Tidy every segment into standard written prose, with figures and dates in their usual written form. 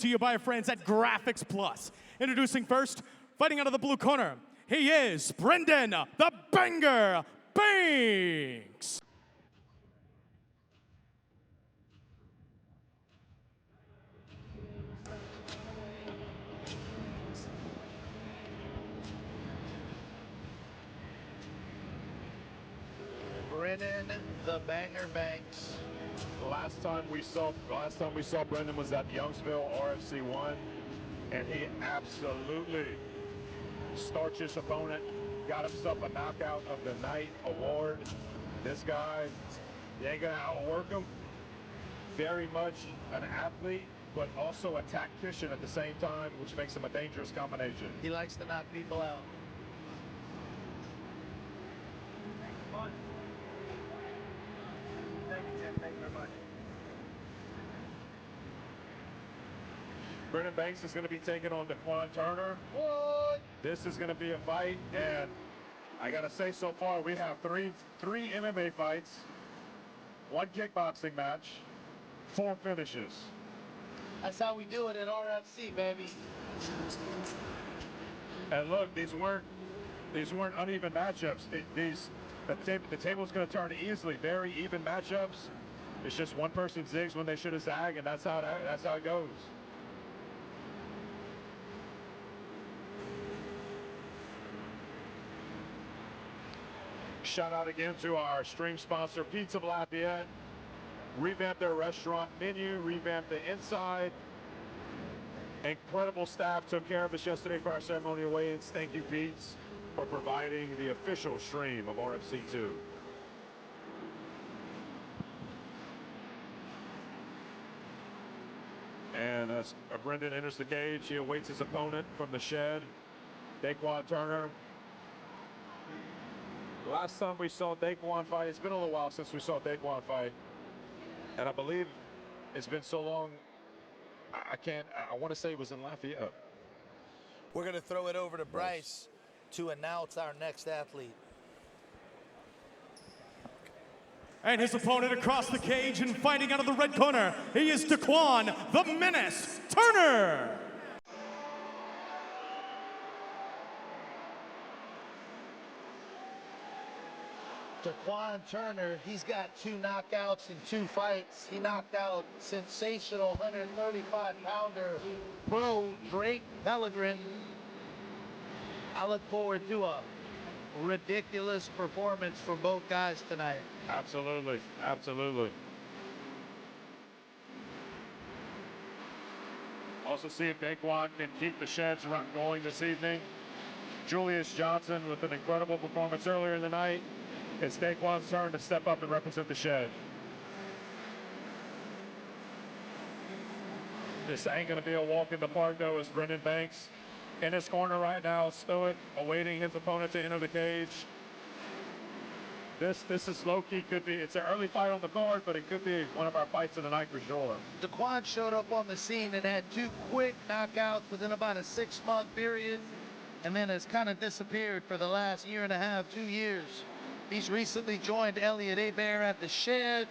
To you by our friends at Graphics Plus. Introducing first, fighting out of the blue corner, he is Brendon, the Banger Banks. Brendon, the Banger Banks. Last time we saw Brendon was at Youngsville RFC 1, and he absolutely starched his opponent, got himself a knockout of the night award. This guy, you ain't gonna outwork him. Very much an athlete, but also a tactician at the same time, which makes him a dangerous combination. He likes to knock people out. Thank you very much. Brendon Banks is going to be taking on Dequan Turner. What? This is going to be a fight, and I got to say, so far we have three MMA fights, 1 kickboxing match, 4 finishes. That's how we do it at RFC, baby. And look, these weren't uneven matchups. The table's going to turn easily. Very even matchups. It's just one person zigs when they should have zagged, and that's how it goes. Shout out again to our stream sponsor, Pizza of Lafayette. Revamped their restaurant menu, revamped the inside. Incredible staff took care of us yesterday for our ceremonial weigh-ins. Thank you, Pete's, for providing the official stream of RFC 2. And as Brendon enters the cage, he awaits his opponent from the shed, Dequan Turner. Last time we saw Dequan fight, it's been a little while since we saw Dequan fight. And I believe it's been so long, I want to say it was in Lafayette. We're going to throw it over to Bryce to announce our next athlete. And his opponent across the cage and fighting out of the red corner, he is Dequan, the Menace Turner. Dequan Turner, he's got 2 knockouts in 2 fights. He knocked out sensational 135-pounder pro Drake Pellegrin. I look forward to a ridiculous performance from both guys tonight. Absolutely, absolutely. Also see if Dequan can keep the sheds run going this evening. Julius Johnson with an incredible performance earlier in the night. It's Dequan's turn to step up and represent the shed. This ain't gonna be a walk in the park though, as Brendon Banks in his corner right now, stoic, awaiting his opponent to enter the cage. This is low-key, it's an early fight on the card, but it could be one of our fights of the night for sure. Dequan showed up on the scene and had 2 quick knockouts within about a 6-month period, and then has kind of disappeared for the last 1.5 to 2 years. He's recently joined Elliot Hebert at the shed.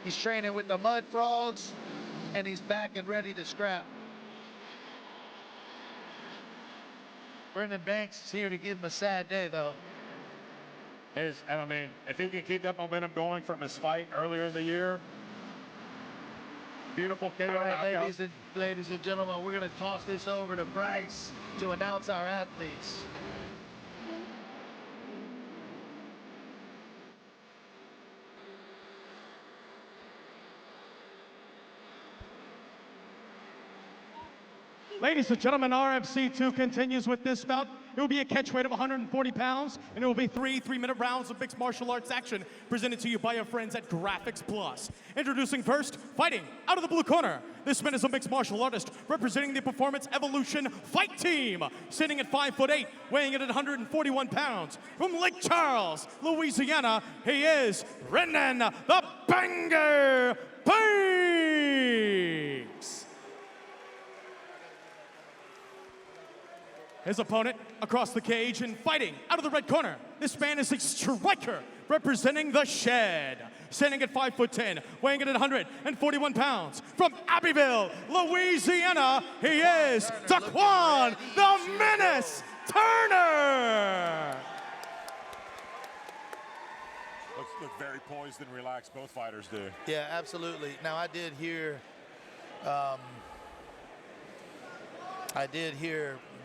He's training with the Mud Frogs, and he's back and ready to scrap. Brendon Banks is here to give him a sad day, though. I mean, if he can keep that momentum going from his fight earlier in the year, beautiful KO. All right, ladies and gentlemen, we're going to toss this over to Bryce to announce our athletes. Ladies and gentlemen, RFC 2 continues with this bout. It will be a catch weight of 140 pounds, and it will be 3 3-minute rounds of mixed martial arts action presented to you by our friends at Graphics Plus. Introducing first, fighting out of the blue corner. This man is a mixed martial artist representing the Performance Evolution Fight Team, sitting at 5'8", weighing in at 141 pounds. From Lake Charles, Louisiana, he is Brendon, the Banger Banks. His opponent across the cage and fighting out of the red corner. This man is a striker representing the Shed. Standing at 5'10", weighing in at 141 pounds. From Abbeville, Louisiana, he is Dequan, the Menace Turner. Look very poised and relaxed, both fighters do. Yeah, absolutely. Now, I did hear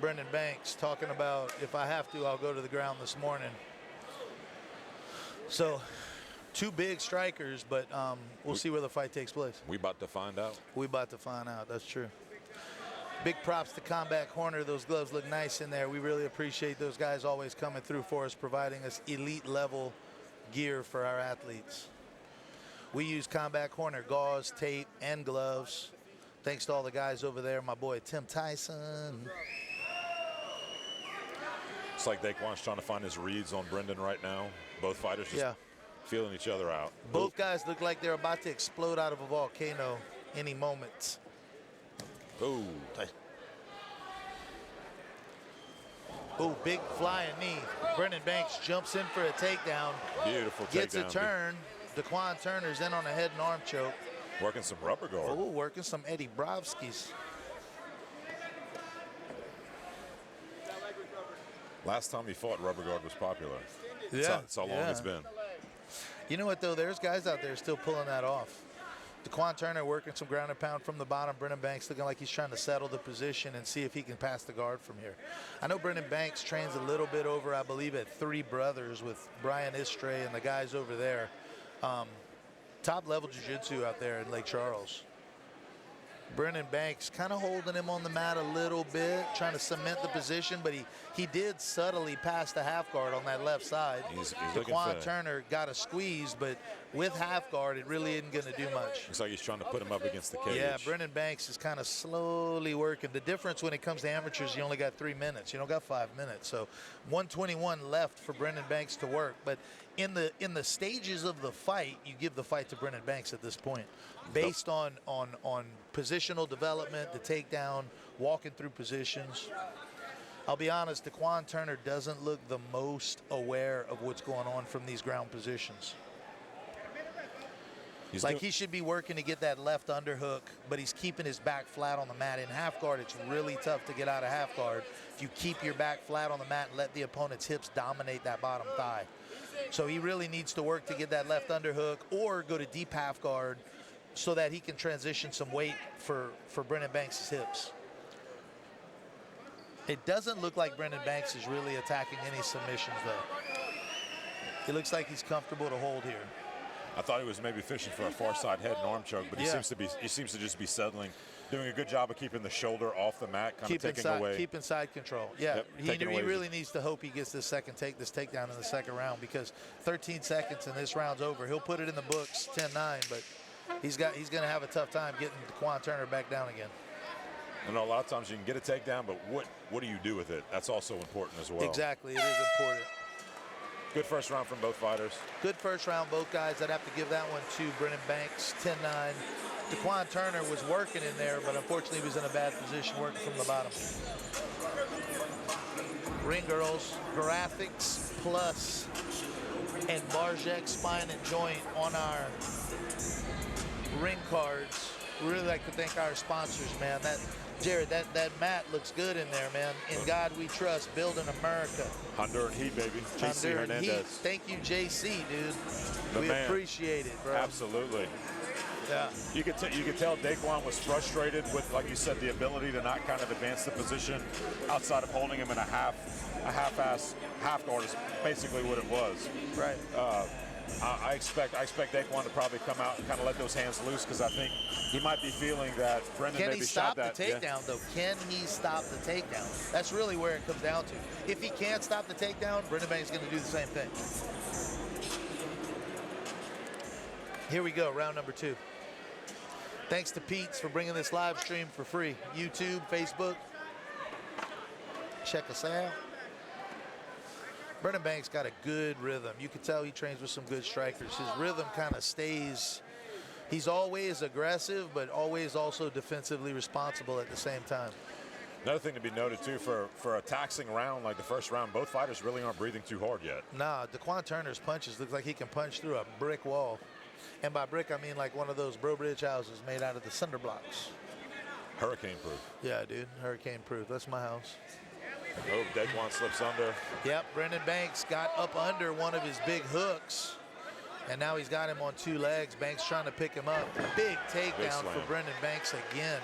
Brendon Banks talking about, if I have to, I'll go to the ground this morning. So, two big strikers, but we'll see where the fight takes place. We about to find out. We about to find out. That's true. Big props to Combat Corner. Those gloves look nice in there. We really appreciate those guys always coming through for us, providing us elite level gear for our athletes. We use Combat Corner gauze, tape, and gloves. Thanks to all the guys over there. My boy Tim Tyson. It's like Daquan's trying to find his reads on Brendon right now. Both fighters just feeling each other out. Both guys look like they're about to explode out of a volcano any moment. Ooh. Ooh, big flying knee. Brendon Banks jumps in for a takedown. Beautiful takedown. Gets a turn. Dequan Turner's in on a head and arm choke. Working some rubber guard. Oh, working some Eddie Brovskis. Last time he fought, rubber guard was popular. Yeah. That's how long it's been. You know what, though? There's guys out there still pulling that off. Dequan Turner working some ground and pound from the bottom. Brendon Banks looking like he's trying to settle the position and see if he can pass the guard from here. I know Brendon Banks trains a little bit over, I believe, at Three Brothers with Brian Istray and the guys over there. Top level jiu-jitsu out there in Lake Charles. Brendon Banks kind of holding him on the mat a little bit, trying to cement the position, but he did subtly pass the half guard on that left side. He's Dequan Turner got a squeeze, but with half guard, it really isn't going to do much. Looks like he's trying to put him up against the cage. Yeah, Brendon Banks is kind of slowly working. The difference when it comes to amateurs, you only got 3 minutes. You don't got 5 minutes. So 121 left for Brendon Banks to work. But in the stages of the fight, you give the fight to Brendon Banks at this point, based on positional development, the takedown, walking through positions. I'll be honest, Dequan Turner doesn't look the most aware of what's going on from these ground positions. He should be working to get that left underhook, but he's keeping his back flat on the mat. In half guard, it's really tough to get out of half guard if you keep your back flat on the mat and let the opponent's hips dominate that bottom thigh. So he really needs to work to get that left underhook or go to deep half guard so that he can transition some weight for Brendon Banks' hips. It doesn't look like Brendon Banks is really attacking any submissions, though. It looks like he's comfortable to hold here. I thought he was maybe fishing for a far side head and arm choke, but he seems to just be settling, doing a good job of keeping the shoulder off the mat, kind of taking away. Keep inside control. Yeah, yep, he really needs to hope he gets this takedown in the second round, because 13 seconds and this round's over. He'll put it in the books 10-9, but he's going to have a tough time getting Dequan Turner back down again. I know a lot of times you can get a takedown, but what do you do with it? That's also important as well. Exactly, it is important. Good first round from both fighters. Good first round, both guys. I'd have to give that one to Brendon Banks, 10-9. Dequan Turner was working in there, but unfortunately he was in a bad position working from the bottom. Ring girls, Graphics Plus and Barjek Spine and Joint on our ring cards. We really like to thank our sponsors, man. Jared, that mat looks good in there, man. In God we trust, building America. Honduran Heat, baby. JC Hernandez. Heat. Thank you, JC, dude. We appreciate it, bro. Absolutely. Yeah. You could tell Dequan was frustrated with, like you said, the ability to not kind of advance the position outside of holding him in a half-ass half guard is basically what it was. Right. I expect Dequan to probably come out and kind of let those hands loose, because I think he might be feeling that Brendon maybe shot that. Can he stop the takedown, though? Can he stop the takedown? That's really where it comes down to. If he can't stop the takedown, Brendon Banks is going to do the same thing. Here we go, round number 2. Thanks to Pete's for bringing this live stream for free. YouTube, Facebook. Check us out. Brendon Banks got a good rhythm. You can tell he trains with some good strikers. His rhythm kind of stays. He's always aggressive, but always also defensively responsible at the same time. Another thing to be noted, too, for a taxing round like the first round, both fighters really aren't breathing too hard yet. Nah, Dequan Turner's punches look like he can punch through a brick wall. And by brick, I mean like one of those Bro Bridge houses made out of the cinder blocks. Hurricane proof. Yeah, dude, hurricane proof. That's my house. Oh, Dequan slips under. Yep, Brendon Banks got up under one of his big hooks, and now he's got him on 2 legs. Banks trying to pick him up. Big takedown for Brendon Banks again.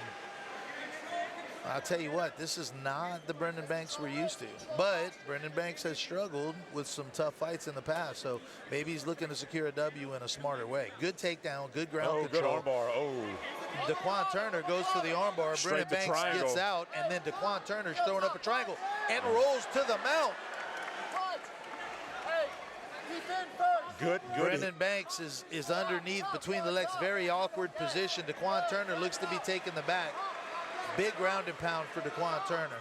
I'll tell you what, this is not the Brendon Banks we're used to. But Brendon Banks has struggled with some tough fights in the past, so maybe he's looking to secure a W in a smarter way. Good takedown, good ground control. Good armbar. Oh. Dequan Turner goes for the armbar. Brendon Banks gets out, and then Dequan Turner's throwing up a triangle and rolls to the mount. Good. Brendon Banks is underneath between the legs. Very awkward position. Dequan Turner looks to be taking the back. Big ground and pound for Dequan Turner.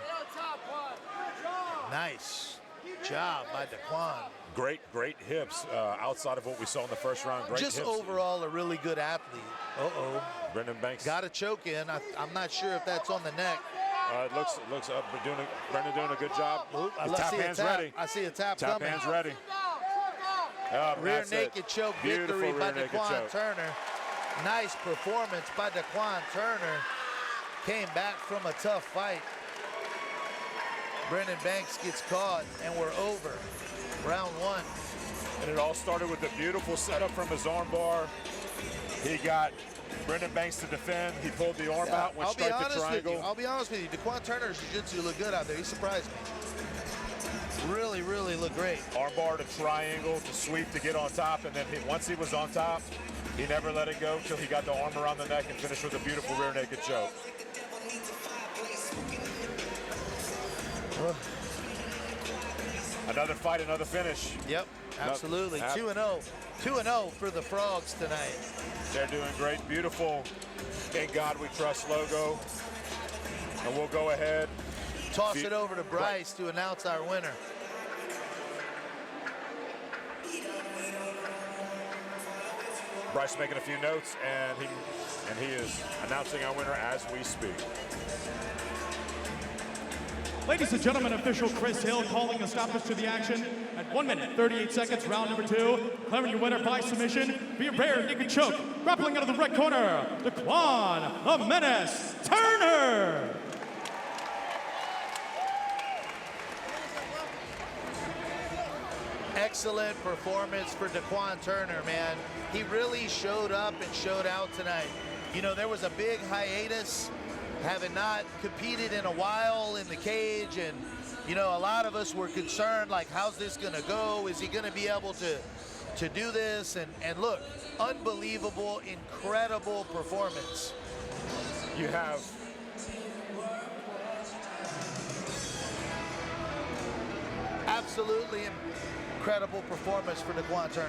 Nice job by Dequan. Great hips outside of what we saw in the first round. Great Just hips. overall a really good athlete. Uh-oh. Brendon Banks. Got a choke in. I'm not sure if that's on the neck. It looks up. Brendon doing a good job. Tap hands ready. I see a tap coming. Tap hands ready. Rear naked choke victory by Dequan Turner. Nice performance by Dequan Turner. Came back from a tough fight. Brendon Banks gets caught, and we're over. Round 1. And it all started with a beautiful setup from his armbar. He got Brendon Banks to defend. He pulled the arm out, went straight to triangle. I'll be honest with you. Dequan Turner's jiu-jitsu looked good out there. He surprised me. Really looked great. Armbar to triangle to sweep to get on top, and then once he was on top, he never let it go until he got the arm around the neck and finished with a beautiful rear naked choke. Another fight, another finish. Yep, absolutely. 2-0. 2-0 for the Frogs tonight. They're doing great. Beautiful In God We Trust logo. And we'll go ahead. Toss it over to Bryce to announce our winner. Bryce making a few notes, and he is announcing our winner as we speak. Ladies and gentlemen, official Chris Hill calling a stoppage to the action at 1 minute, 38 seconds, round number 2. Declaring your winner by submission via rear naked choke. Grappling out of the red corner, Dequan the Menace Turner. Excellent performance for Dequan Turner, man. He really showed up and showed out tonight. You know, there was a big hiatus, having not competed in a while in the cage, and you know, a lot of us were concerned, like, how's this gonna go? Is he gonna be able to do this? And look, unbelievable, incredible performance. You have absolutely incredible performance for Dequan Turner.